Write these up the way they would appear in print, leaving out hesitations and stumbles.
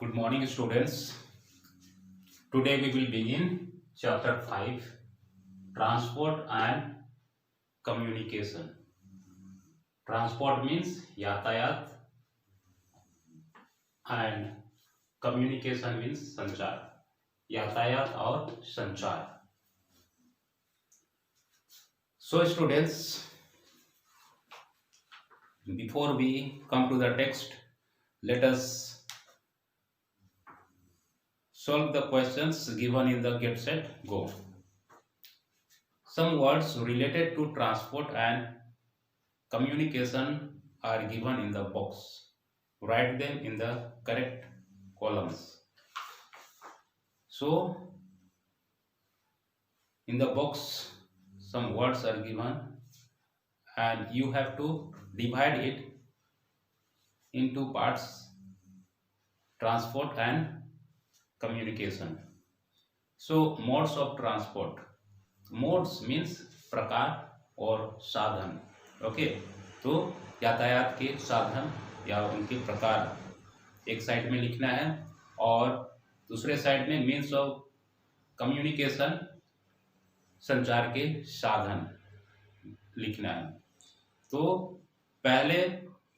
Good morning, students. Today we will begin chapter 5 Transport and Communication. Transport means यातायात and communication means संचार. यातायात और संचार. So, students, before we come to the text, let us solve the questions given in the Get Set Go. Some words related to transport and communication are given in the box. Write them in the correct columns. So, in the box, some words are given and you have to divide it into parts: transport and communication. So, modes of transport. Modes means प्रकार और साधन. Okay, तो यातायात के साधन या उनके प्रकार एक साइड में लिखना है और दूसरे साइड में मीन्स ऑफ कम्युनिकेशन, संचार के साधन लिखना है. तो पहले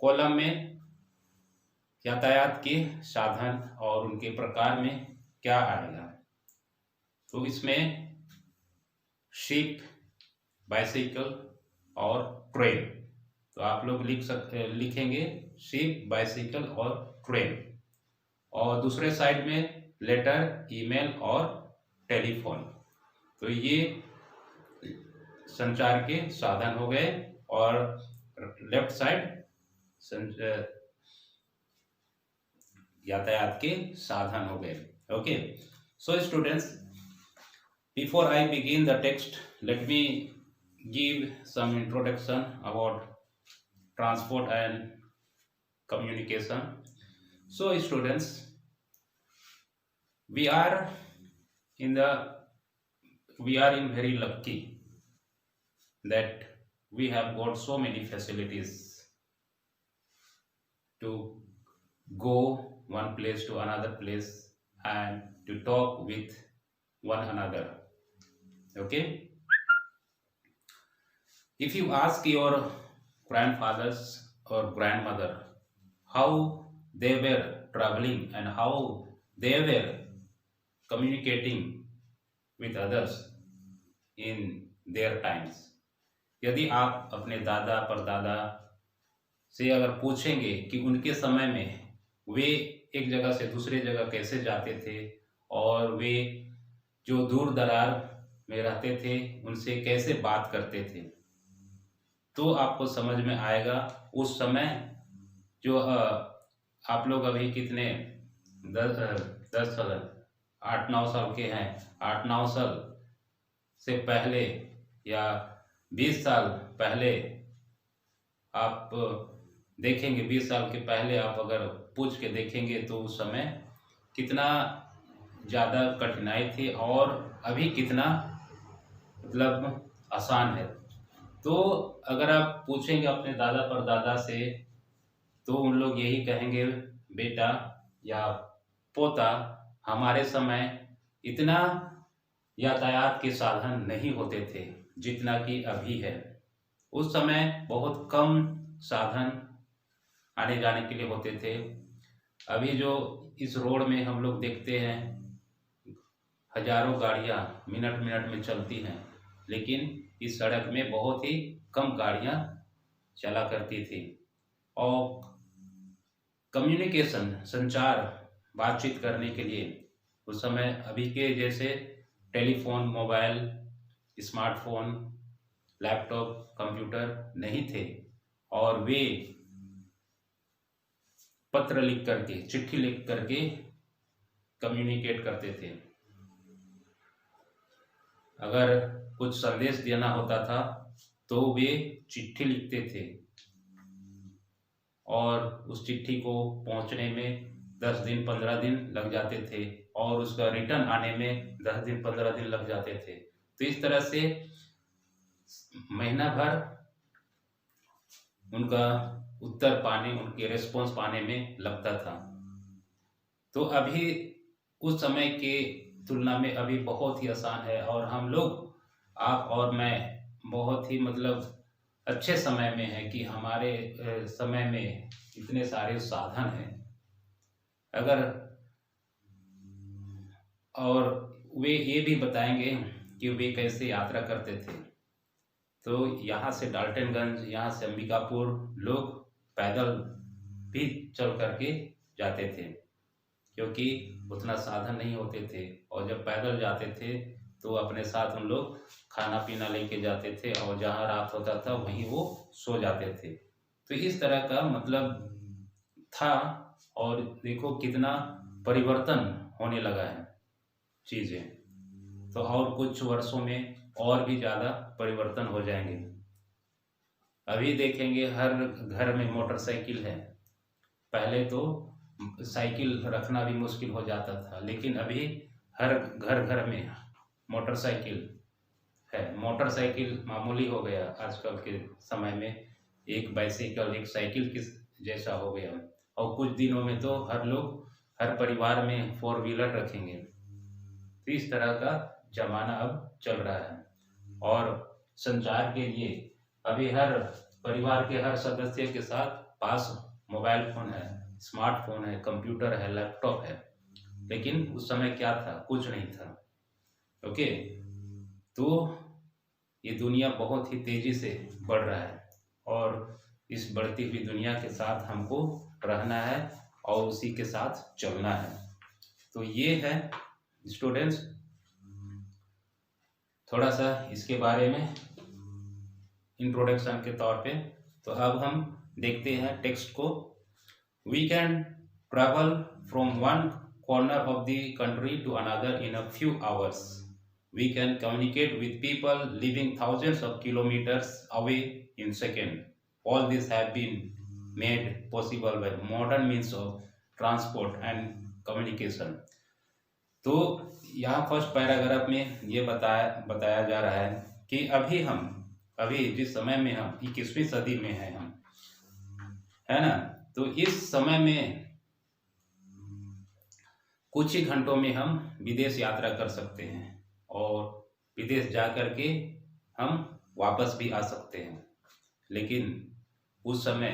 कॉलम में यातायात के साधन और उनके प्रकार में क्या आएगा, तो इसमें शिप, बाइसिकल और ट्रेन. तो आप लोग लिखेंगे शिप, बाइसिकल और ट्रेन. और दूसरे साइड में लेटर, ईमेल और टेलीफोन. तो ये संचार के साधन हो गए और लेफ्ट साइड यातायात के साधन हो गए. Okay, so students, before I begin the text, let me give some introduction about transport and communication. So, students, we are in very lucky that we have got so many facilities to go one place to another place and to talk with one another. Okay, if you ask your grandfathers or grandmother how they were traveling and how they were communicating with others in their times, यदि आप अपने दादा परदादा से अगर पूछेंगे कि उनके समय में वे एक जगह से दूसरे जगह कैसे जाते थे और वे जो दूर दरार में रहते थे उनसे कैसे बात करते थे, तो आपको समझ में आएगा उस समय जो आप लोग अभी कितने 10 साल 8-9 साल के हैं, 8-9 साल से पहले या 20 साल पहले आप देखेंगे, 20 साल के पहले आप अगर पूछ के देखेंगे तो उस समय कितना ज़्यादा कठिनाई थी और अभी कितना मतलब आसान है. तो अगर आप पूछेंगे अपने दादा परदादा से तो उन लोग यही कहेंगे, बेटा या पोता, हमारे समय इतना यातायात के साधन नहीं होते थे जितना कि अभी है. उस समय बहुत कम साधन आने जाने के लिए होते थे. अभी जो इस रोड में हम लोग देखते हैं हजारों गाड़ियां मिनट मिनट में चलती हैं, लेकिन इस सड़क में बहुत ही कम गाड़ियां चला करती थी. और कम्युनिकेशन, संचार, बातचीत करने के लिए उस समय अभी के जैसे telephone, mobile, smartphone, laptop, computer नहीं थे और वे पत्र लिख करके, चिट्ठी लिख करके कम्युनिकेट करते थे. अगर कुछ संदेश देना होता था तो वे चिट्ठी लिखते थे और उस चिट्ठी को पहुंचने में 10 दिन 15 दिन लग जाते थे और उसका रिटर्न आने में 10 दिन 15 दिन लग जाते थे. तो इस तरह से महीना भर उनका उत्तर पाने, उनके रेस्पॉन्स पाने में लगता था. तो अभी उस समय के तुलना में अभी बहुत ही आसान है, और हम लोग, आप और मैं, बहुत ही मतलब अच्छे समय में है कि हमारे समय में इतने सारे साधन हैं। अगर, और वे ये भी बताएंगे कि वे कैसे यात्रा करते थे। तो यहाँ से डाल्टनगंज, यहाँ से अंबिकापुर लोग पैदल भी चल करके जाते थे, क्योंकि उतना साधन नहीं होते थे। और जब पैदल जाते थे तो अपने साथ हम लोग खाना पीना लेके जाते थे, और जहाँ रात होता था वहीं वो सो जाते थे। तो इस तरह का मतलब था। और देखो कितना परिवर्तन होने लगा है चीज़ें। तो और कुछ वर्षों में और भी ज़्यादा परिवर्तन हो जाएंगे। अभी देखेंगे हर घर में मोटरसाइकिल है। पहले तो साइकिल रखना भी मुश्किल हो जाता था, लेकिन अभी हर घर घर में मोटरसाइकिल है। मोटरसाइकिल मामूली हो गया आजकल के समय में। एक बाइसाइकिल एक साइकिल के जैसा हो गया। और कुछ दिनों में तो हर परिवार में 4 व्हीलर रखेंगे। तो इस तरह का जमाना अब चल रहा है। और संचार के लिए अभी हर परिवार के हर सदस्य के साथ पास मोबाइल फोन है, स्मार्टफोन है, कंप्यूटर है, लैपटॉप है। लेकिन उस समय क्या था? कुछ नहीं था। ओके, तो ये दुनिया बहुत ही तेजी से बढ़ रहा है, और इस बढ़ती हुई दुनिया के साथ हमको रहना है और उसी के साथ चलना है। तो ये है स्टूडेंट्स, थोड़ा सा इसके बारे में इंट्रोडक्शन के तौर पे। तो अब हम देखते हैं टेक्स्ट को। We can travel from one corner of the country to another in a few hours. We can communicate with people living thousands of kilometers away in second. All this have been made possible by modern means of transport and communication. तो यहाँ first paragraph में ये बताया जा रहा है कि अभी जिस समय में हम 21वीं सदी में हैं हम, है ना, तो इस समय में कुछ ही घंटों में हम विदेश यात्रा कर सकते हैं, और विदेश जा कर के हम वापस भी आ सकते हैं। लेकिन उस समय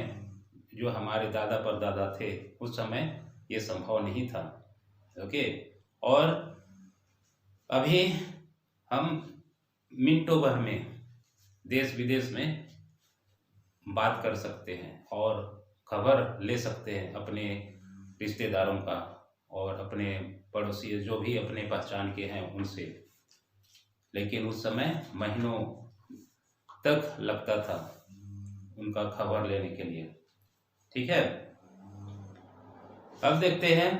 जो हमारे दादा परदादा थे, उस समय ये संभव नहीं था। ओके, और अभी हम मिनटों भर में देश विदेश में बात कर सकते हैं और खबर ले सकते हैं अपने रिश्तेदारों का और अपने पड़ोसी जो भी अपने पहचान के हैं उनसे। लेकिन उस समय महीनों तक लगता था उनका खबर लेने के लिए। ठीक है, अब देखते हैं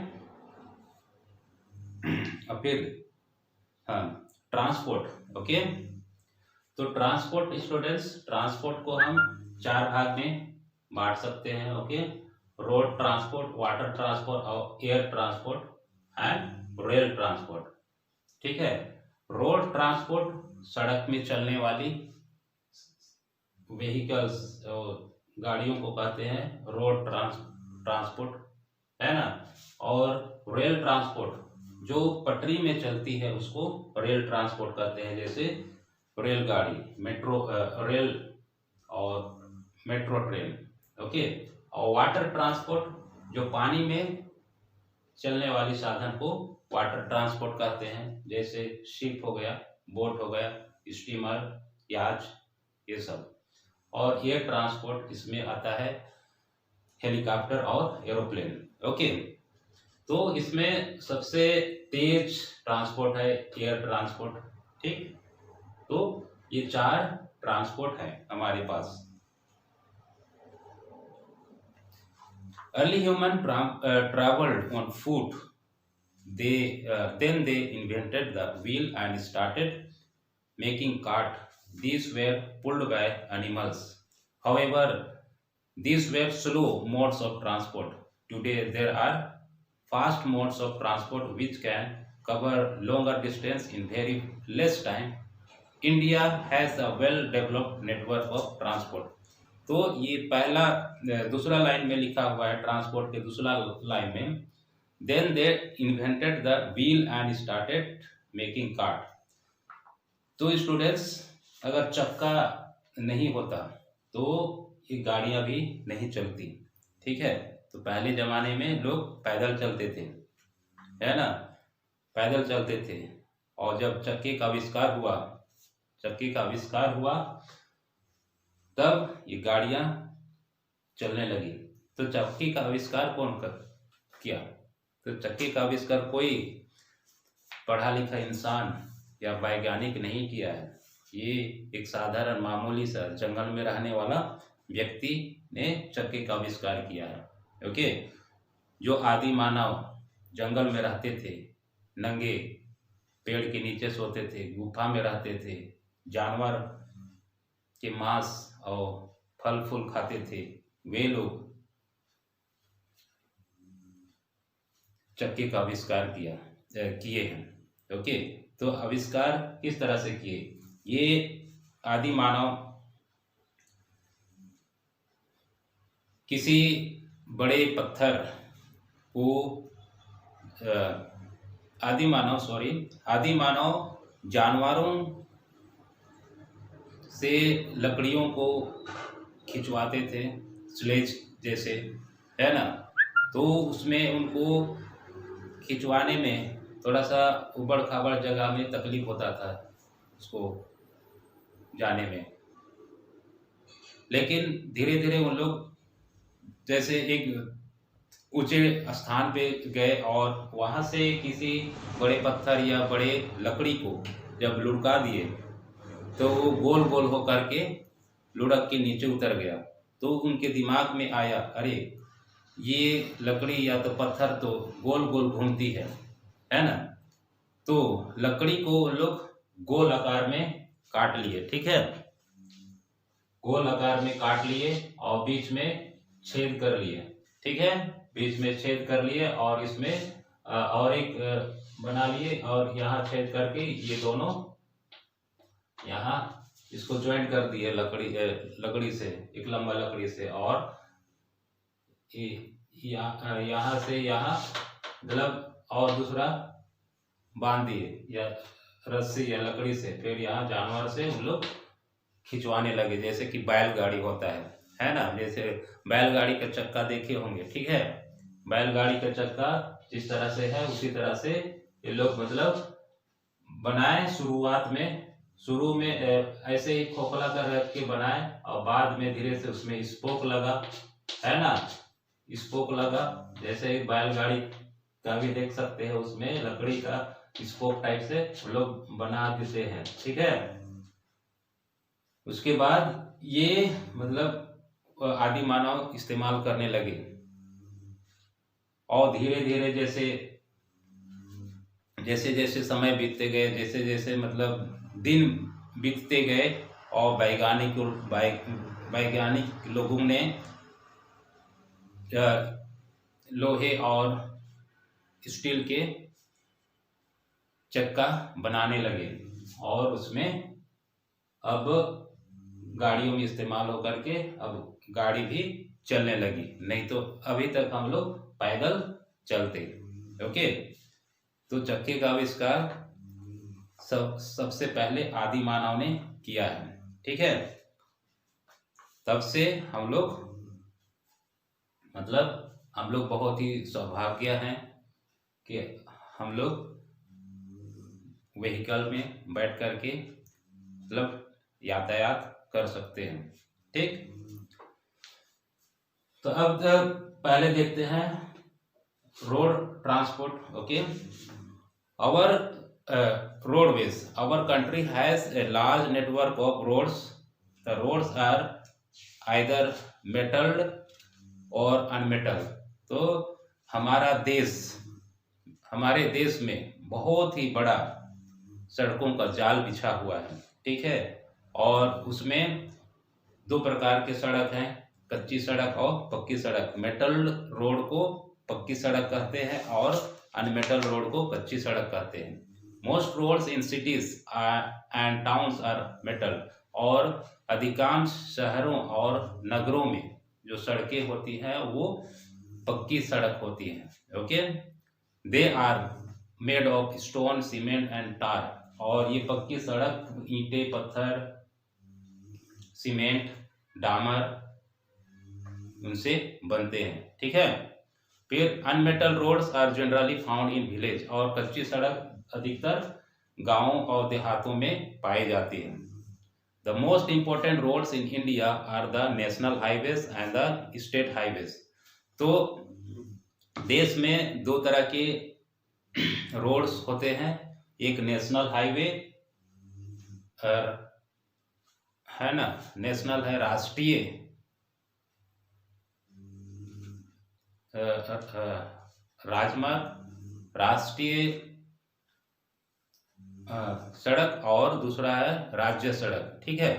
अब फिर ट्रांसपोर्ट। ओके, तो ट्रांसपोर्ट स्टूडेंट्स, ट्रांसपोर्ट को हम 4 भाग में बांट सकते हैं। Okay, road transport, water transport और air transport and rail transport. ठीक है, रोड ट्रांसपोर्ट सड़क में चलने वाली व्हीकल्स, गाड़ियों को कहते हैं रोड ट्रांसपोर्ट, है ना। और रेल ट्रांसपोर्ट जो पटरी में चलती है उसको रेल ट्रांसपोर्ट कहते हैं, जैसे रेलगाड़ी, मेट्रो रेल और मेट्रो ट्रेन। ओके, और वाटर ट्रांसपोर्ट जो पानी में चलने वाली साधन को वाटर ट्रांसपोर्ट कहते हैं, जैसे शिप हो गया, बोट हो गया, स्टीमर, याच, ये सब। और एयर ट्रांसपोर्ट इसमें आता है हेलीकॉप्टर और एरोप्लेन। ओके, तो इसमें सबसे तेज ट्रांसपोर्ट है एयर ट्रांसपोर्ट। ठीक, तो ये 4 ट्रांसपोर्ट है हमारे पास। Early human traveled on foot. Then they invented the wheel and started making cart. These were pulled by animals. However, these were slow modes of transport. Today there are fast modes of transport which can cover longer distance in very less time. India has a well-developed network of transport. तो ये पहला दूसरा line में लिखा हुआ है, transport के दूसरा लाइन में Then they invented the wheel and started making cart. तो स्टूडेंट्स, अगर चक्का नहीं होता तो ये गाड़ियां भी नहीं चलती, ठीक है। तो पहले जमाने में लोग पैदल चलते थे, है ना, पैदल चलते थे। और जब चक्के का आविष्कार हुआ तब ये गाड़ियां चलने लगी। तो चक्के का आविष्कार कौन किया? तो चक्के का आविष्कार कोई पढ़ा लिखा इंसान या वैज्ञानिक नहीं किया है। ये एक साधारण मामूली सा जंगल में रहने वाला व्यक्ति ने चक्के का आविष्कार किया है। ओके, जो आदि मानव जंगल में रहते थे, नंगे पेड़ के नीचे सोते थे, गुफा में रहते थे, जानवर के मांस और फल फूल खाते थे, वे लोग चक्के का आविष्कार किए हैं। ओके, तो आविष्कार किस तरह से किए? ये आदि मानव किसी बड़े पत्थर को आदि मानव जानवरों से लकड़ियों को खिंचवाते थे, स्लेज जैसे, है ना। तो उसमें उनको खिंचवाने में थोड़ा सा उबड़ खाबड़ जगह में तकलीफ होता था उसको जाने में। लेकिन धीरे धीरे उन लोग जैसे एक ऊंचे स्थान पे गए और वहां से किसी बड़े पत्थर या बड़े लकड़ी को जब लुढ़का दिए तो वो गोल गोल होकर के लुढ़क के नीचे उतर गया। तो उनके दिमाग में आया, अरे ये लकड़ी या तो पत्थर तो गोल गोल घूमती है ना। तो लकड़ी को लोग गोल आकार में काट लिए, ठीक है, गोल आकार में काट लिए और बीच में छेद कर लिए, ठीक है, बीच में छेद कर लिए और इसमें और एक बना लिए और यहाँ छेद करके ये दोनों यहाँ इसको ज्वाइंट कर दिए लकड़ी से, एक लंबा लकड़ी से, और यहाँ से यहाँ मतलब और दूसरा बांध दिए या रस्सी या लकड़ी से। फिर यहाँ जानवर से उन लोग खिंचवाने लगे, जैसे कि बैलगाड़ी होता है ना। जैसे बैलगाड़ी का चक्का देखे होंगे, ठीक है, बैलगाड़ी का चक्का जिस तरह से है उसी तरह से ये लोग मतलब बनाए। शुरू में ऐसे ही खोखला कर रख के बनाए और बाद में धीरे से उसमें स्पोक लगा, है ना, स्पोक लगा। जैसे बैलगाड़ी का भी देख सकते हैं, उसमें लकड़ी का स्पोक टाइप से लोग बना देते हैं, ठीक है। उसके बाद ये मतलब आदि मानव इस्तेमाल करने लगे और धीरे धीरे जैसे जैसे समय बीतते गए, जैसे जैसे मतलब दिन बीतते गए और वैज्ञानिक लोगों ने लोहे और स्टील के चक्का बनाने लगे और उसमें अब गाड़ियों में इस्तेमाल होकर के अब गाड़ी भी चलने लगी। नहीं तो अभी तक हम लोग पैदल चलते। ओके, तो चक्के का आविष्कार सबसे पहले आदि मानव ने किया है, ठीक है। तब से हम लोग बहुत ही सौभाग्य हैं कि हम लोग व्हीकल में बैठ करके मतलब यातायात कर सकते हैं, ठीक। तो अब पहले देखते हैं road transport. Okay, our roadways. Our country has a large network of roads. The roads are either metalled or unmetalled. तो हमारे देश में बहुत ही बड़ा सड़कों का जाल बिछा हुआ है, ठीक है। और उसमें दो प्रकार के सड़क हैं, कच्ची सड़क और पक्की सड़क। मेटल रोड को पक्की सड़क कहते हैं और अनमेटल रोड को कच्ची सड़क कहते हैं। Most roads in cities and towns are metal. और अधिकांश शहरों और नगरों में जो सड़कें होती हैं वो पक्की सड़क होती हैं। Okay, they are made of stone, cement and tar. और ये पक्की सड़क ईंटें, पत्थर, सीमेंट, डामर उनसे बनते हैं। ठीक है। फिर unmetal roads are generally found in village. और कच्ची सड़क अधिकतर गांवों और देहातों में पाई जाती है। The most important roads in India are the national highways and the state highways. तो देश में दो तरह के रोड्स होते हैं, एक नेशनल हाईवे और है ना, नेशनल है राष्ट्रीय राजमार्ग, राष्ट्रीय सड़क, और दूसरा है राज्य सड़क। ठीक है।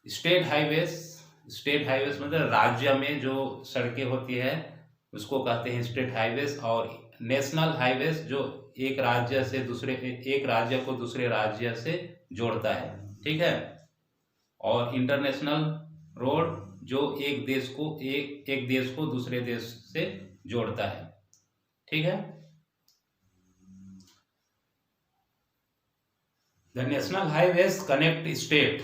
स्टेट हाईवेज, स्टेट हाईवेज मतलब राज्य में जो सड़कें होती है उसको कहते हैं स्टेट हाईवेज। और नेशनल हाईवेज जो एक राज्य से दूसरे, एक राज्य को दूसरे राज्य से जोड़ता है। ठीक है। और इंटरनेशनल रोड जो एक देश को दूसरे देश से जोड़ता है। ठीक है। The national highways connect state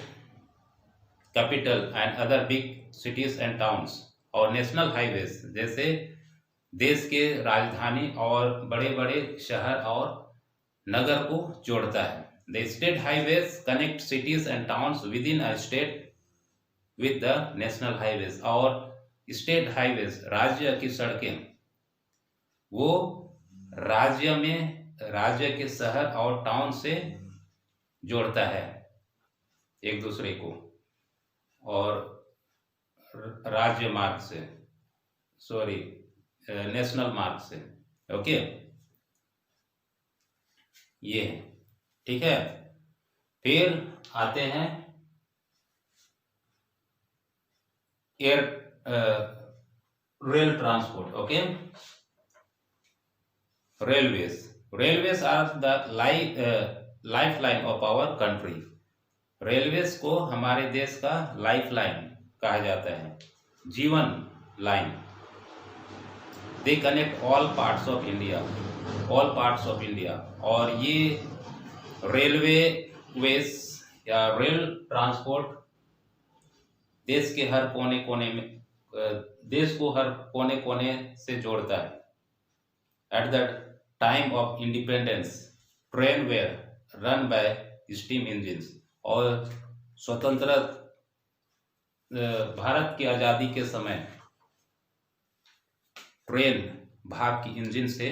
capital and other big cities and towns. और नेशनल हाईवेज जैसे देश के राजधानी और बड़े बड़े शहर और नगर को जोड़ता है। The state highways connect cities and towns with in a state with the national highways. और स्टेट हाईवेज राज्य की सड़कें वो राज्य में, राज्य के शहर और टाउन से जोड़ता है एक दूसरे को। और राज्य मार्ग से, सॉरी नेशनल मार्ग से। ओके, ये ठीक है। फिर आते हैं air rail transport. Okay, railways are the life line of our country. Railways को हमारे देश का लाइफ लाइन कहा जाता है, जीवन line. They connect all parts of India, all parts of India. और ये रेलवे वेज या रेल ट्रांसपोर्ट देश के हर कोने कोने में, देश को हर कोने कोने से जोड़ता है। At the time of independence train were run by steam engines. और स्वतंत्र भारत की आज़ादी के समय ट्रेन भाप की इंजन से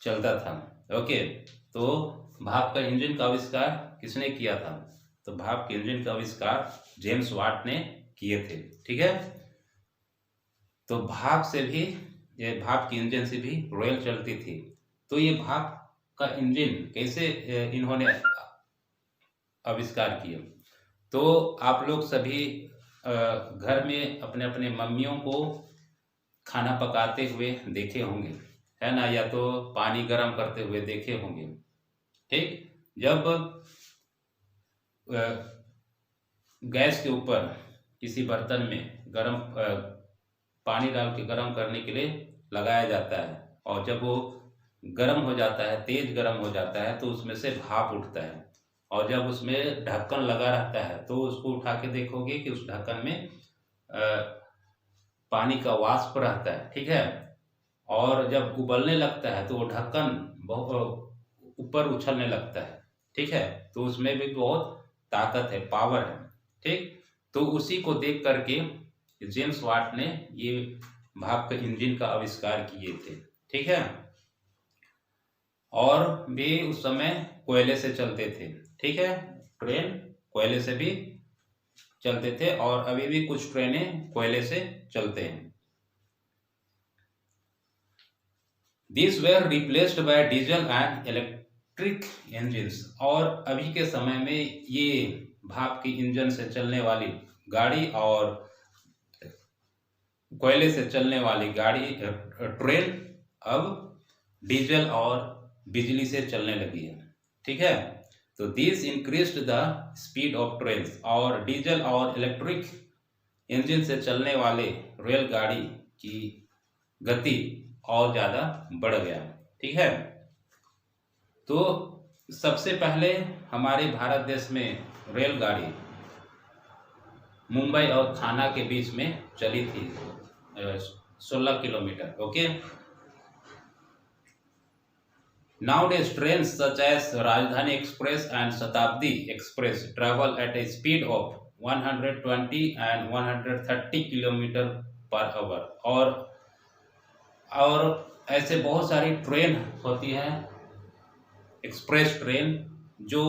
चलता था। ओके, तो भाप का इंजन का आविष्कार किसने किया था? तो भाप के इंजन का आविष्कार जेम्स वाट ने किए थे। ठीक है। तो भाप से भी, ये भाप के इंजन से भी रेल चलती थी। तो ये भाप का इंजन कैसे इन्होंने आविष्कार किए? तो आप लोग सभी घर में अपने अपने मम्मियों को खाना पकाते हुए देखे होंगे, है ना, या तो पानी गर्म करते हुए देखे होंगे। ठीक, जब गैस के ऊपर किसी बर्तन में गर्म पानी डाल के गर्म करने के लिए लगाया जाता है, और जब वो गर्म हो जाता है, तेज गर्म हो जाता है, तो उसमें से भाप उठता है। और जब उसमें ढक्कन लगा रहता है तो उसको उठा के देखोगे कि उस ढक्कन में पानी का वाष्प रहता है। ठीक है। और जब उबलने लगता है तो वो ढक्कन बहुत ऊपर उछलने लगता है। ठीक है। तो उसमें भी बहुत ताकत है, पावर है। ठीक, तो उसी को देख करके जेम्स वाट ने ये भाप के इंजन का आविष्कार किए थे। ठीक है। और भी उस समय कोयले से चलते थे। ठीक है, ट्रेन कोयले से भी चलते थे, और अभी भी कुछ ट्रेनें कोयले से चलते हैं। These were replaced by diesel and electric engines। और अभी के समय में ये भाप की इंजन से चलने वाली गाड़ी और कोयले से चलने वाली गाड़ी, ट्रेन अब डीजल और बिजली से चलने लगी है। ठीक है। तो this increased the speed of trains. और डीजल और इलेक्ट्रिक इंजन से चलने वाले रेलगाड़ी की गति और ज़्यादा बढ़ गया। ठीक है, तो सबसे पहले हमारे भारत देश में रेलगाड़ी मुंबई और थाना के बीच में चली थी 16 kilometre. Okay, nowadays trains such as Rajdhani Express and Shatabdi Express travel at a speed of 120 and 130 kilometre per hour. और ऐसे बहुत सारी ट्रेन होती हैं, एक्सप्रेस ट्रेन, जो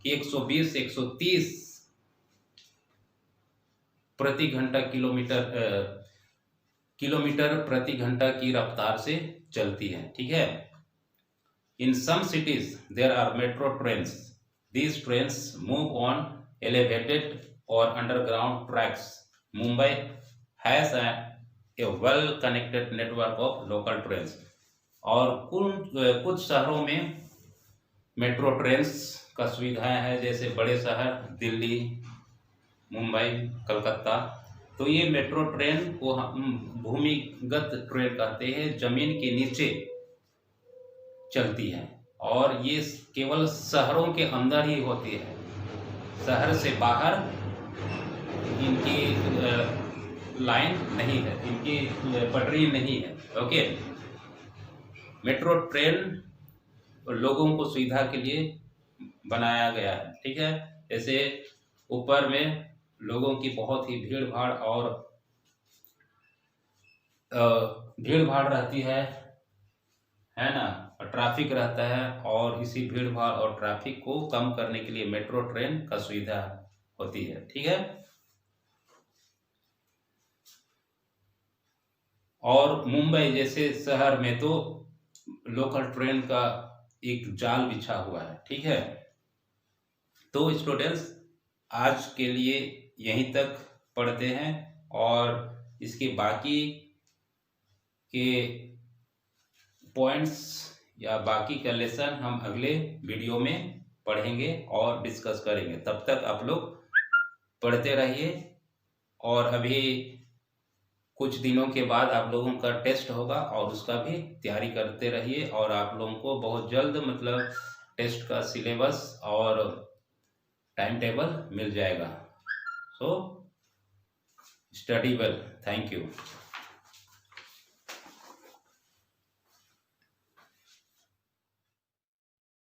कि 120 130 प्रति घंटा किलोमीटर प्रति घंटा की रफ्तार से चलती है। ठीक है, in some cities there are metro trains. These trains move on elevated or underground tracks. Mumbai has a well connected network of local trains. और कुछ शहरों में मेट्रो ट्रेन्स का सुविधाएं है, जैसे बड़े शहर दिल्ली, मुंबई, कलकत्ता। तो ये मेट्रो ट्रेन को हम भूमिगत ट्रेन कहते हैं, जमीन के नीचे चलती है और ये केवल शहरों के अंदर ही होती है, शहर से बाहर इनकी लाइन नहीं है, इनकी पटरी नहीं है। ओके, मेट्रो ट्रेन लोगों को सुविधा के लिए बनाया गया है। ठीक है, जैसे ऊपर में लोगों की बहुत ही भीड़ भाड़ रहती है ना, ट्रैफिक रहता है, और इसी भीड़ भाड़ और ट्रैफिक को कम करने के लिए मेट्रो ट्रेन का सुविधा होती है। ठीक है, और मुंबई जैसे शहर में तो लोकल ट्रेन का एक जाल बिछा हुआ है। ठीक है, तो स्टूडेंट्स आज के लिए यहीं तक पढ़ते हैं, और इसके बाकी के पॉइंट्स या बाकी का लेसन हम अगले वीडियो में पढ़ेंगे और डिस्कस करेंगे। तब तक आप लोग पढ़ते रहिए, और अभी कुछ दिनों के बाद आप लोगों का टेस्ट होगा और उसका भी तैयारी करते रहिए, और आप लोगों को बहुत जल्द मतलब टेस्ट का सिलेबस और टाइम टेबल मिल जाएगा। So study well, thank you.